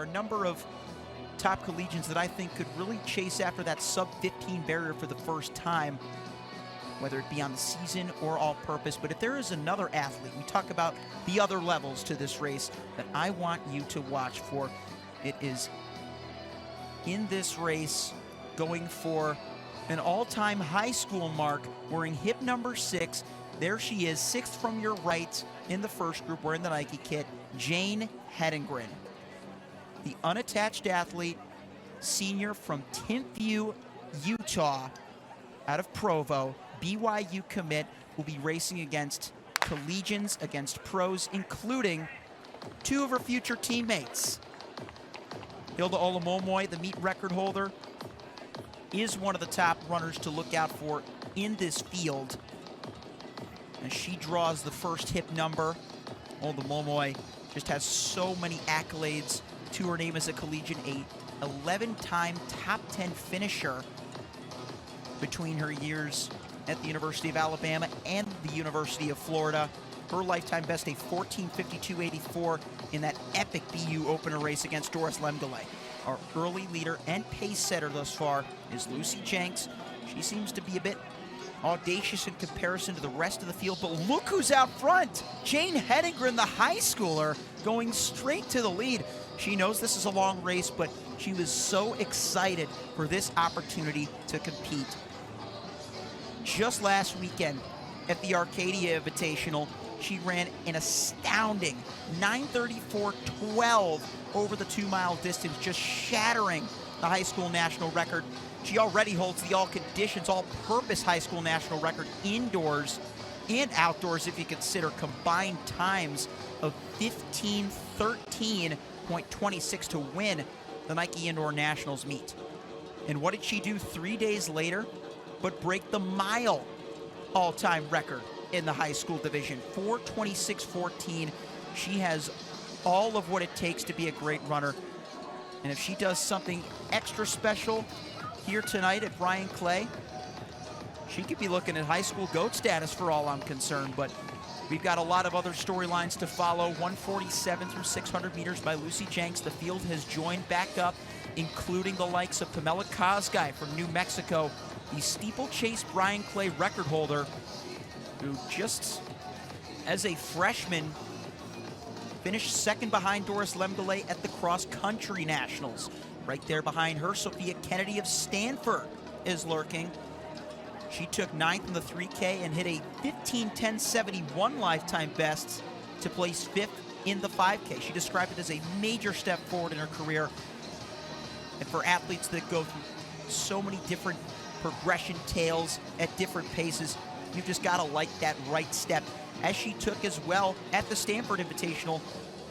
are a number of top collegians that I think could really chase after that sub-15 barrier for the first time, whether it be on the season or all-purpose. But if there is another athlete, we talk about the other levels to this race that I want you to watch for, it is in this race going for an all-time high school mark, wearing hip number 6. There she is, 6th from your right in the first group, wearing the Nike kit, Jane Hedengren. The unattached athlete, senior from Timpview, Utah, out of Provo, BYU commit, will be racing against collegians, against pros, including 2 of her future teammates. Hilda Olamomoy, the meet record holder, is one of the top runners to look out for in this field. As she draws the first hip number, Olamomoy just has so many accolades to her name as a collegian, a 11-time top 10 finisher between her years at the University of Alabama and the University of Florida. Her lifetime best, a 14:52.84 in that epic BU opener race against Doris Lemgele. Our early leader and pace setter thus far is Lucy Jenks. She seems to be a bit audacious in comparison to the rest of the field, but look who's out front. Jane Hedengren, the high schooler, going straight to the lead. She knows this is a long race, but she was so excited for this opportunity to compete. Just last weekend at the Arcadia Invitational, she ran an astounding 9:34.12 over the 2-mile distance, just shattering the high school national record. She already holds the all-conditions, all-purpose high school national record indoors and outdoors if you consider combined times of 15:13.26 to win the Nike Indoor Nationals meet. And what did she do 3 days later but break the mile all-time record in the high school division, 4:26.14. She has all of what it takes to be a great runner. And if she does something extra special here tonight at Bryan Clay, she could be looking at high school GOAT status for all I'm concerned. But we've got a lot of other storylines to follow. 147 through 600 meters by Lucy Jenks. The field has joined back up, including the likes of Pamela Kosgei from New Mexico, the steeplechase Bryan Clay record holder, who just as a freshman finished second behind Doris Lemgele at the cross-country nationals. Right there behind her, Sophia Kennedy of Stanford is lurking. She took 9th in the 3K and hit a 15:10.71 lifetime best to place 5th in the 5K. She described it as a major step forward in her career. And for athletes that go through so many different progression tails at different paces, you've just got to like that right step, as she took as well at the Stanford Invitational,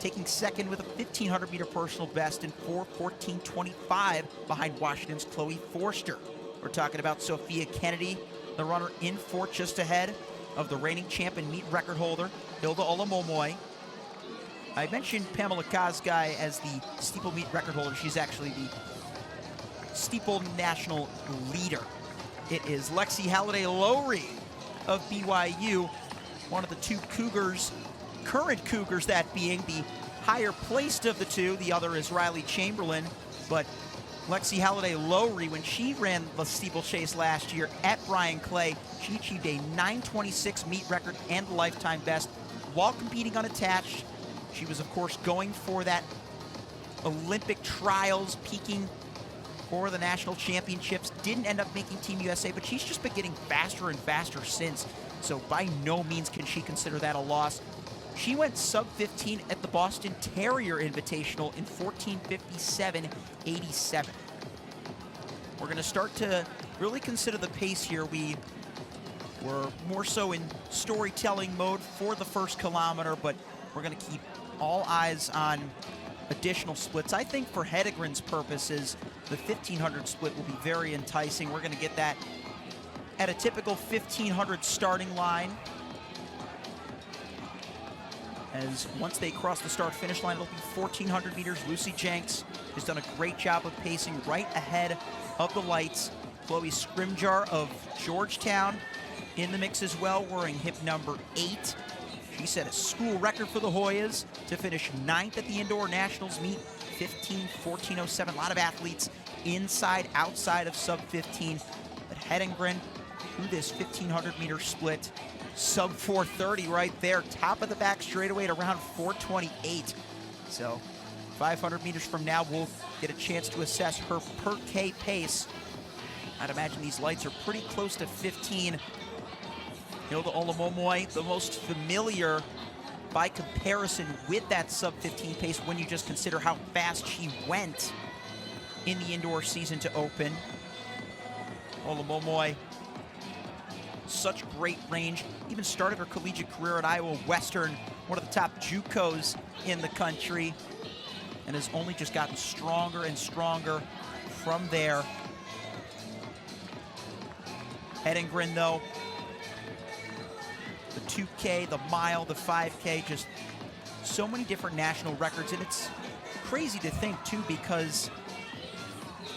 taking second with a 1,500-meter personal best in 4:14.25 behind Washington's Chloe Forster. We're talking about Sophia Kennedy, the runner in fourth, just ahead of the reigning champ and meet record holder, Hilda Olamomoy. I mentioned Pamela Kosgei as the steeple meet record holder. She's actually the steeple national leader. It is Lexy Halladay-Lowry of BYU, one of the 2 Cougars, current Cougars, that being the higher placed of the 2. The other is Riley Chamberlain. But Lexy Halladay-Lowry, when she ran the steeplechase last year at Bryan Clay, she achieved a 9:26 meet record and the lifetime best while competing unattached. She was, of course, going for that Olympic trials, peaking for the national championships. Didn't end up making Team USA, but she's just been getting faster and faster since. So by no means can she consider that a loss. She went sub-15 at the Boston Terrier Invitational in 14:57.87. We're going to start to really consider the pace here. We were more so in storytelling mode for the first kilometer, but we're going to keep all eyes on additional splits. I think for Hedengren's purposes, the 1,500 split will be very enticing. We're going to get that at a typical 1,500 starting line. As once they cross the start-finish line, it'll be 1,400 meters. Lucy Jenks has done a great job of pacing right ahead of the lights. Chloe Scrimjar of Georgetown in the mix as well, wearing hip number 8. She set a school record for the Hoyas to finish 9th at the Indoor Nationals meet, 15, 14:07. A lot of athletes inside, outside of sub 15. But Hedengren, through this 1,500-meter split, sub 4:30 right there. Top of the back straightaway at around 4:28. So 500 meters from now, we'll get a chance to assess her per K pace. I'd imagine these lights are pretty close to 15. Hilda Olomomoy, the most familiar by comparison with that sub 15 pace when you just consider how fast she went in the indoor season to open. Olomomoy, such great range. Even started her collegiate career at Iowa Western, one of the top JUCOs in the country, and has only just gotten stronger and stronger from there. Hedengren, though, the 2K, the mile, the 5K, just so many different national records. And it's crazy to think, too, because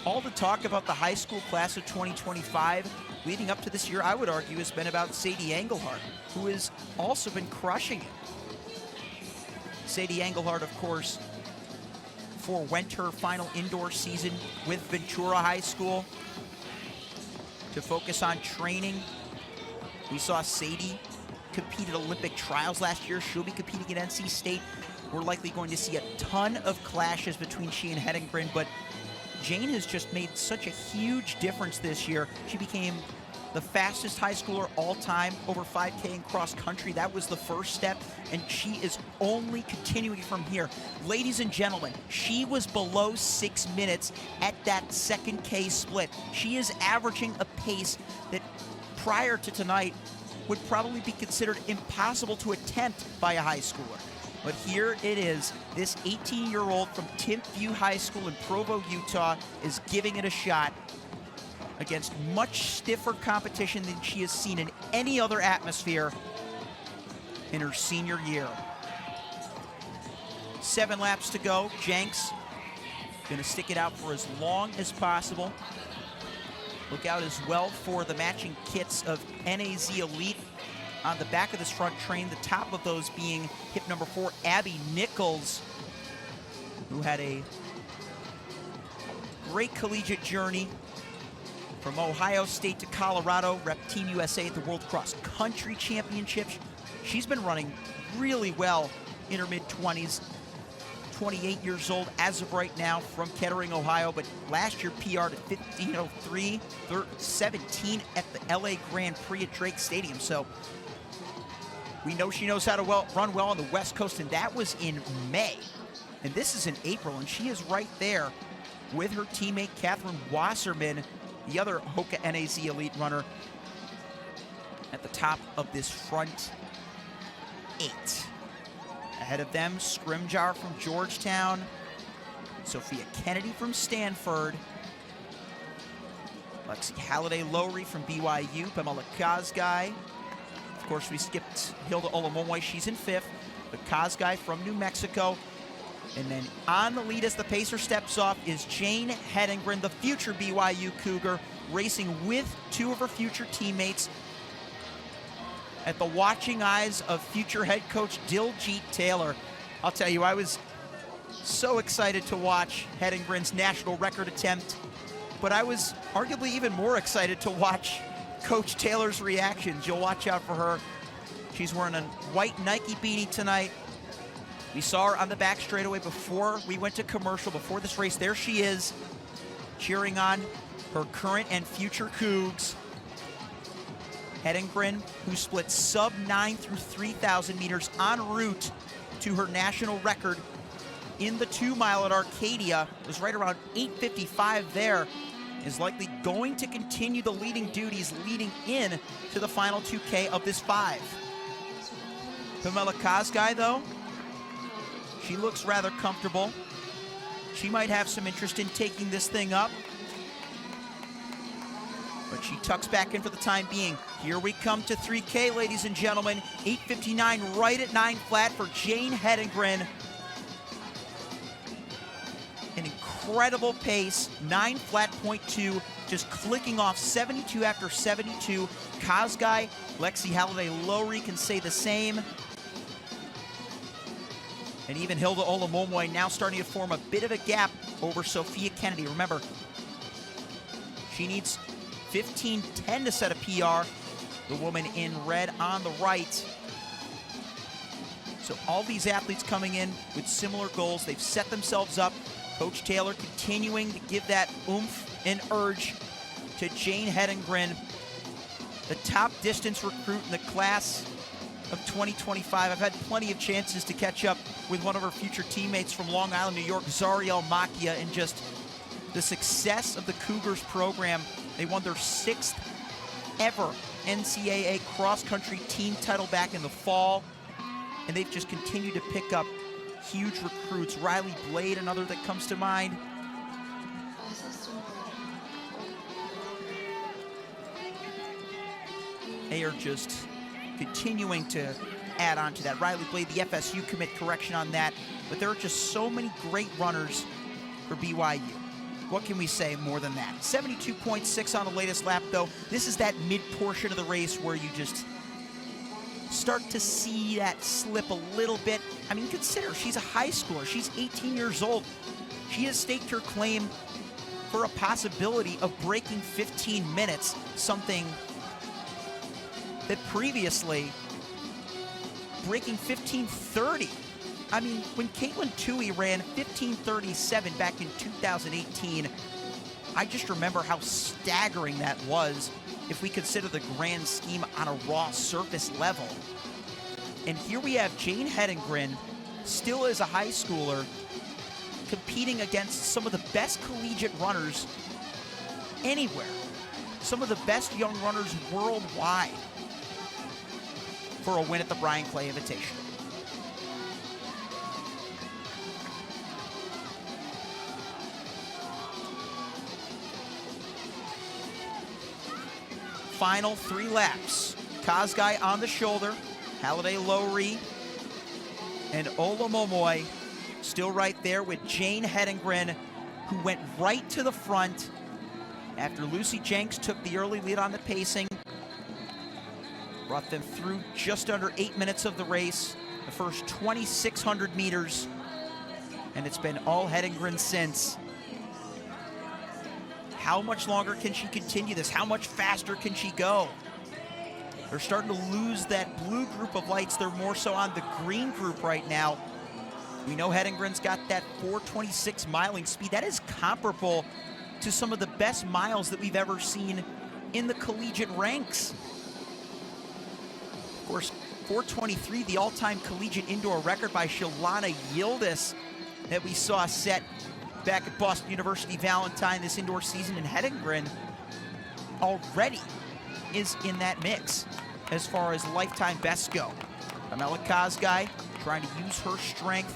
all the talk about the high school class of 2025 leading up to this year, I would argue, has been about Sadie Engelhardt, who has also been crushing it. Sadie Engelhardt, of course, forewent her final indoor season with Ventura High School to focus on training. We saw Sadie compete at Olympic trials last year. She'll be competing at NC State. We're likely going to see a ton of clashes between she and Hedengren, but Jane has just made such a huge difference this year. She became the fastest high schooler all time over 5K in cross country. That was the first step, and she is only continuing from here. Ladies and gentlemen, she was below 6 minutes at that second K split. She is averaging a pace that prior to tonight would probably be considered impossible to attempt by a high schooler. But here it is. This 18-year-old from Timpview High School in Provo, Utah, is giving it a shot against much stiffer competition than she has seen in any other atmosphere in her senior year. 7 laps to go. Jenks gonna stick it out for as long as possible. Look out as well for the matching kits of NAZ Elite on the back of this front train, the top of those being hip number 4, Abby Nichols, who had a great collegiate journey from Ohio State to Colorado, rep Team USA at the World Cross Country Championships. She's been running really well in her mid-20s. 28 years old as of right now from Kettering, Ohio, but last year PR'd at 15:03, 17 at the LA Grand Prix at Drake Stadium. So we know she knows how to run well on the West Coast, and that was in May. And this is in April, and she is right there with her teammate Catherine Wasserman, the other Hoka NAZ Elite runner, at the top of this front 8. Ahead of them, Scrimjar from Georgetown, Sophia Kennedy from Stanford, Lexy Halladay-Lowry from BYU, Pamela Kosgei. Of course, we skipped Hilda Olomomoy, she's in 5th, but Kosgei from New Mexico. And then on the lead as the pacer steps off is Jane Hedengren, the future BYU Cougar, racing with 2 of her future teammates at the watching eyes of future head coach Diljit Taylor. I'll tell you, I was so excited to watch Hedengren's national record attempt, but I was arguably even more excited to watch Coach Taylor's reactions. You'll watch out for her. She's wearing a white Nike beanie tonight. We saw her on the back straightaway before we went to commercial, before this race. There she is, cheering on her current and future Cougs. Hedengren, who split sub 9 through 3,000 meters en route to her national record in the 2 mile at Arcadia, was right around 8:55 there, is likely going to continue the leading duties leading in to the final 2K of this 5. Pamela Kosgei, though, she looks rather comfortable. She might have some interest in taking this thing up, but she tucks back in for the time being. Here we come to 3K, ladies and gentlemen. 8:59 right at 9 flat for Jane Hedengren. An incredible pace, 9 flat .2, just clicking off 72 after 72. Kosgei, Lexy Halladay-Lowry can say the same. And even Hilda Olamomoy now starting to form a bit of a gap over Sophia Kennedy. Remember, she needs 15:10 to set a PR. The woman in red on the right. So all these athletes coming in with similar goals. They've set themselves up. Coach Taylor continuing to give that oomph and urge to Jane Hedengren, the top distance recruit in the class of 2025. I've had plenty of chances to catch up with one of her future teammates from Long Island, New York, Zariel Makia, and just the success of the Cougars program. They won their 6th ever NCAA cross-country team title back in the fall, and they've just continued to pick up huge recruits. Riley Blade, another that comes to mind. They are just continuing to add on to that. Riley Blade, the FSU commit, correction on that. But there are just so many great runners for BYU. What can we say more than that? 72.6 on the latest lap, though. This is that mid-portion of the race where you just start to see that slip a little bit. I mean, consider, she's a high schooler. She's 18 years old. She has staked her claim for a possibility of breaking 15 minutes, something that previously, breaking 15:30. I mean, when Caitlin Toohey ran 15:37 back in 2018, I just remember how staggering that was if we consider the grand scheme on a raw surface level. And here we have Jane Hedengren, still as a high schooler, competing against some of the best collegiate runners anywhere, some of the best young runners worldwide, for a win at the Bryan Clay Invitational. Final 3 laps. Kosgei on the shoulder, Halladay-Lowry and Olamomoy still right there with Jane Hedengren, who went right to the front after Lucy Jenks took the early lead on the pacing. Brought them through just under 8 minutes of the race, the first 2,600 meters, and it's been all Hedengren since. How much longer can she continue this? How much faster can she go? They're starting to lose that blue group of lights. They're more so on the green group right now. We know Hedengren's got that 4:26 miling speed. That is comparable to some of the best miles that we've ever seen in the collegiate ranks. Of course, 4:23, the all-time collegiate indoor record by Shalana Yildiz that we saw set back at Boston University Valentine this indoor season. And Hedengren already is in that mix as far as lifetime bests go. Pamela Kosgei trying to use her strength.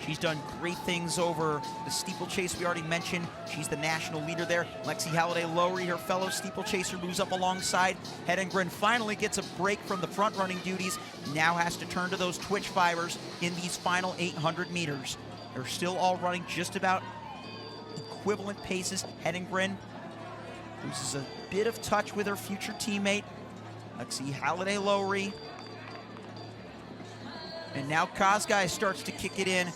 She's done great things over the steeplechase we already mentioned. She's the national leader there. Lexy Halladay-Lowry, her fellow steeplechaser, moves up alongside. Hedengren finally gets a break from the front running duties. Now has to turn to those twitch fibers in these final 800 meters. They're still all running just about equivalent paces. Hedengren loses a bit of touch with her future teammate, Lexy Halladay-Lowry. And now Kosgei starts to kick it in.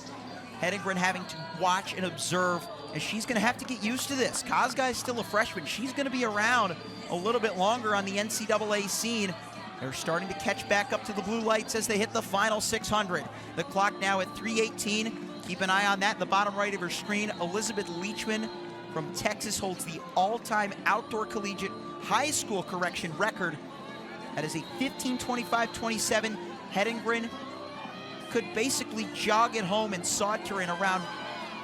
Hedengren having to watch and observe, and she's going to have to get used to this. Kosgei's still a freshman. She's going to be around a little bit longer on the NCAA scene. They're starting to catch back up to the blue lights as they hit the final 600. The clock now at 3:18. Keep an eye on that in the bottom right of your screen. Elizabeth Leachman from Texas holds the all-time outdoor collegiate high school correction record. That is a 15:25.27. Hedengren could basically jog it home and saunter in around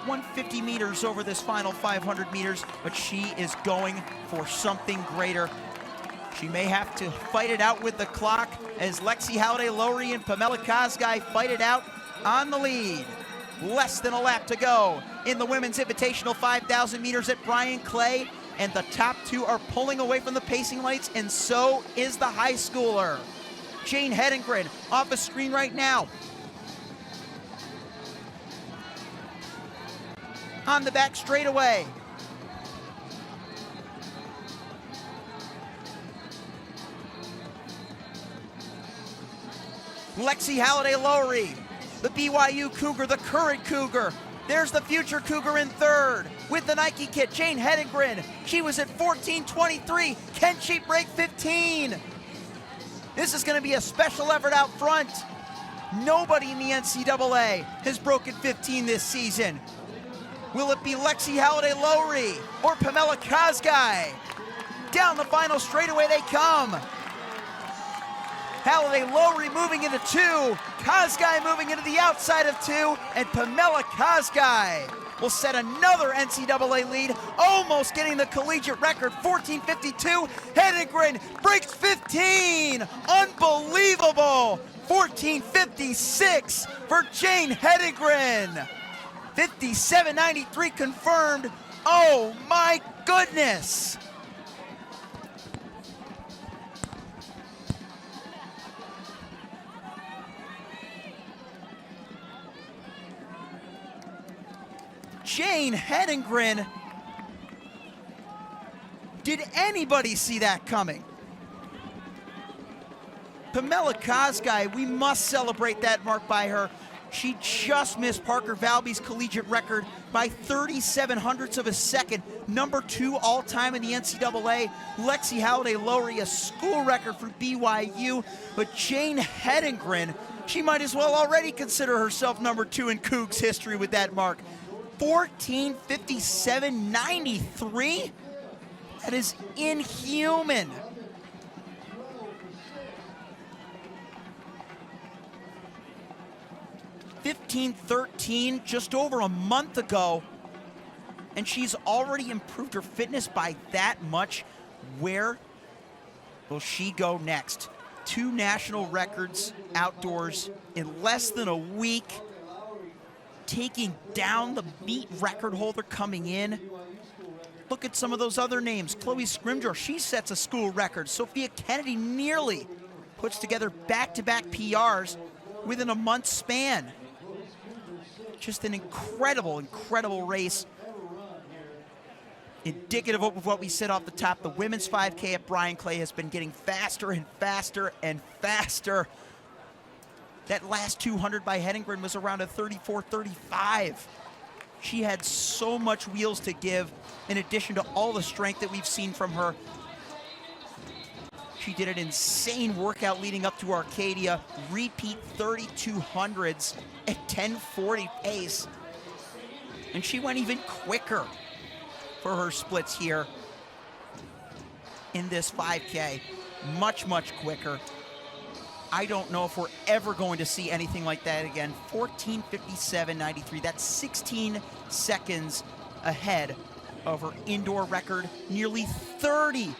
150 meters over this final 500 meters, but she is going for something greater. She may have to fight it out with the clock as Lexy Halladay-Lowry and Pamela Kosgei fight it out on the lead. Less than a lap to go in the Women's Invitational 5,000 meters at Bryan Clay, and the top two are pulling away from the pacing lights, and so is the high schooler. Jane Hedengren off the screen right now. On the back straightaway. Lexy Halladay-Lowry the BYU Cougar, the current Cougar. There's the future Cougar in third with the Nike kit, Jane Hedengren. She was at 14:23. Can she break 15? This is going to be a special effort out front. Nobody in the NCAA has broken 15 this season. Will it be Lexy Halladay-Lowry or Pamela Kosgei? Down the final straightaway they come. Halladay-Lowry moving into 2, Kosgei moving into the outside of 2, and Pamela Kosgei will set another NCAA lead, almost getting the collegiate record, 14:52. Hedengren breaks 15, unbelievable, 14:56 for Jane Hedengren. 57:93 confirmed, oh my goodness. Jane Hedengren, did anybody see that coming? Pamela Kosgei, we must celebrate that mark by her. She just missed Parker Valby's collegiate record by 37 hundredths of a second. Number 2 all-time in the NCAA. Lexy Halladay-Lowry, a school record for BYU. But Jane Hedengren, she might as well already consider herself number 2 in Cougs history with that mark. 14:57.93? That is inhuman. (15:13) just over a month ago, and she's already improved her fitness by that much. Where will she go next? 2 national records outdoors in less than a week, taking down the meet record holder coming in. Look at some of those other names. Chloe Scrimgeour, she sets a school record. Sophia Kennedy nearly puts together back-to-back PRs within a month's span. Just an incredible, incredible race. Indicative of what we said off the top, the women's 5K at Bryan Clay has been getting faster and faster and faster. That last 200 by Hedengren was around a 34:35. She had so much wheels to give, in addition to all the strength that we've seen from her. She did an insane workout leading up to Arcadia, repeat 3200s at 10:40 pace. And she went even quicker for her splits here in this 5K. Much, much quicker. I don't know if we're ever going to see anything like that again. 14:57.93, that's 16 seconds ahead of her indoor record, nearly 30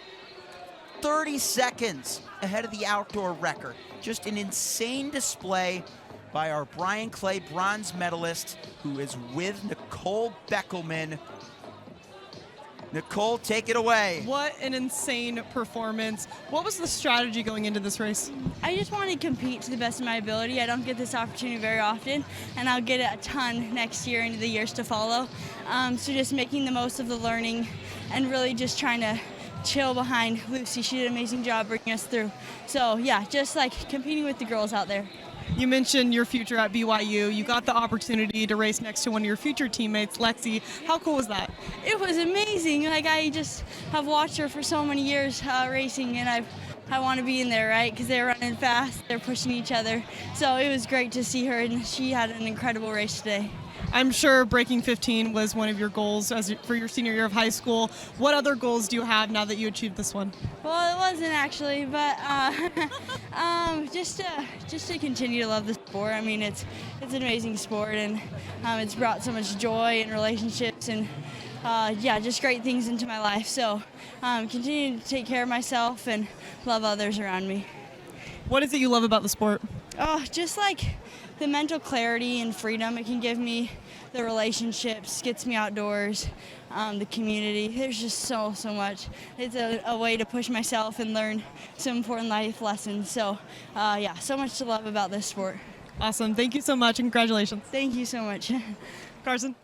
seconds ahead of the outdoor record. Just an insane display by our Bryan Clay bronze medalist, who is with Nicole Beckelman. Nicole, take it away. What an insane performance. What was the strategy going into this race? I just want to compete to the best of my ability. I don't get this opportunity very often, and I'll get it a ton next year into the years to follow. So just making the most of the learning and really just trying to chill behind Lucy. She did an amazing job bringing us through. So yeah, just like competing with the girls out there. You mentioned your future at BYU. You got the opportunity to race next to one of your future teammates, Lexy. How cool was that? It was amazing. Like, I just have watched her for so many years racing, and I want to be in there, right? Because they're running fast, they're pushing each other. So it was great to see her, and she had an incredible race today. I'm sure breaking 15 was one of your goals for your senior year of high school. What other goals do you have now that you achieved this one? Well, it wasn't actually, but just to continue to love the sport. I mean, it's an amazing sport, and it's brought so much joy and relationships, and yeah, just great things into my life. So continue to take care of myself and love others around me. What is it you love about the sport? Oh, just like the mental clarity and freedom it can give me, the relationships, gets me outdoors, the community. There's just so much. It's a way to push myself and learn some important life lessons. So yeah, so much to love about this sport. Awesome. Thank you so much, and congratulations. Thank you so much. Carson.